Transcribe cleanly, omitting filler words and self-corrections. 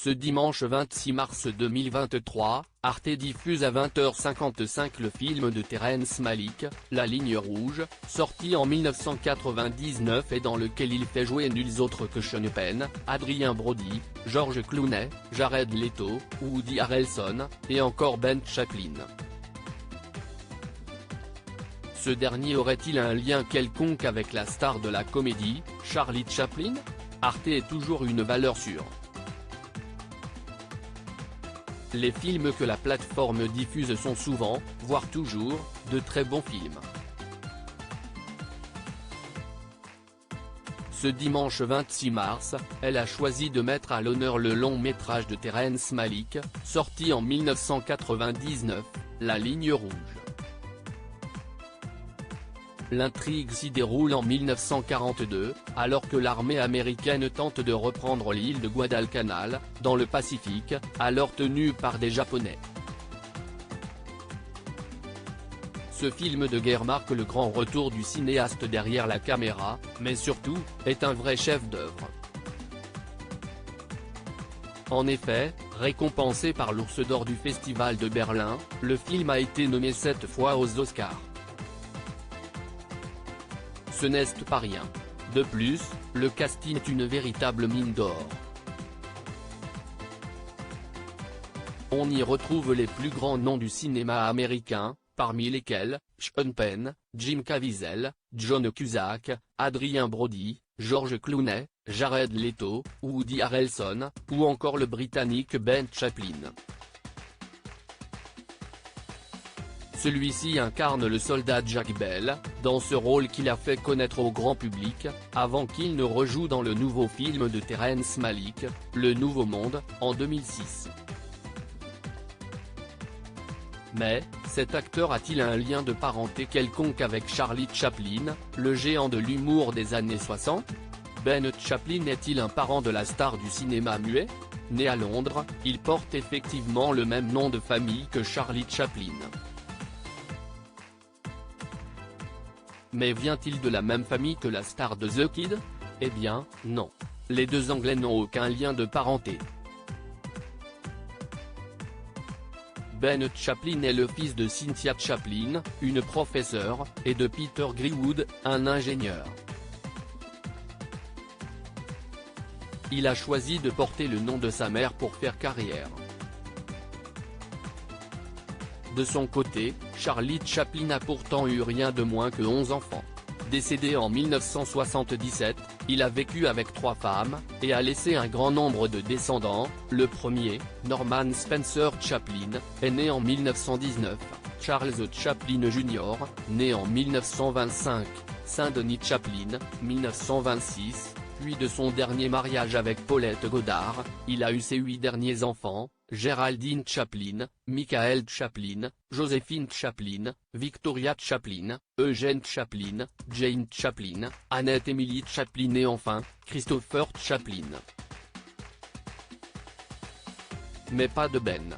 Ce dimanche 26 mars 2023, Arte diffuse à 20h55 le film de Terrence Malick, La Ligne Rouge, sorti en 1999 et dans lequel il fait jouer nuls autres que Sean Penn, Adrien Brody, George Clooney, Jared Leto, Woody Harrelson, et encore Ben Chaplin. Ce dernier aurait-il un lien quelconque avec la star de la comédie, Charlie Chaplin? Arte est toujours une valeur sûre. Les films que la plateforme diffuse sont souvent, voire toujours, de très bons films. Ce dimanche 26 mars, elle a choisi de mettre à l'honneur le long métrage de Terrence Malick, sorti en 1999, La Ligne Rouge. L'intrigue s'y déroule en 1942, alors que l'armée américaine tente de reprendre l'île de Guadalcanal, dans le Pacifique, alors tenue par des Japonais. Ce film de guerre marque le grand retour du cinéaste derrière la caméra, mais surtout, est un vrai chef-d'œuvre. En effet, récompensé par l'Ours d'Or du Festival de Berlin, le film a été nommé 7 fois aux Oscars. Ce n'est pas rien. De plus, le casting est une véritable mine d'or. On y retrouve les plus grands noms du cinéma américain, parmi lesquels, Sean Penn, Jim Caviezel, John Cusack, Adrien Brody, George Clooney, Jared Leto, Woody Harrelson, ou encore le Britannique Ben Chaplin. Celui-ci incarne le soldat Jack Bell, dans ce rôle qu'il a fait connaître au grand public, avant qu'il ne rejoue dans le nouveau film de Terrence Malick, Le Nouveau Monde, en 2006. Mais, cet acteur a-t-il un lien de parenté quelconque avec Charlie Chaplin, le géant de l'humour des années 60 ? Ben Chaplin est-il un parent de la star du cinéma muet ? Né à Londres, il porte effectivement le même nom de famille que Charlie Chaplin. Mais vient-il de la même famille que la star de The Kid? Eh bien, non. Les deux Anglais n'ont aucun lien de parenté. Ben Chaplin est le fils de Cynthia Chaplin, une professeure, et de Peter Greenwood, un ingénieur. Il a choisi de porter le nom de sa mère pour faire carrière. De son côté, Charlie Chaplin a pourtant eu rien de moins que 11 enfants. Décédé en 1977, il a vécu avec 3 femmes, et a laissé un grand nombre de descendants. Le premier, Norman Spencer Chaplin, est né en 1919, Charles Chaplin Jr., né en 1925, Saint-Denis Chaplin, 1926, puis de son dernier mariage avec Paulette Goddard, il a eu ses 8 derniers enfants, Geraldine Chaplin, Michael Chaplin, Joséphine Chaplin, Victoria Chaplin, Eugène Chaplin, Jane Chaplin, Annette Emily Chaplin et enfin, Christopher Chaplin. Mais pas de Ben.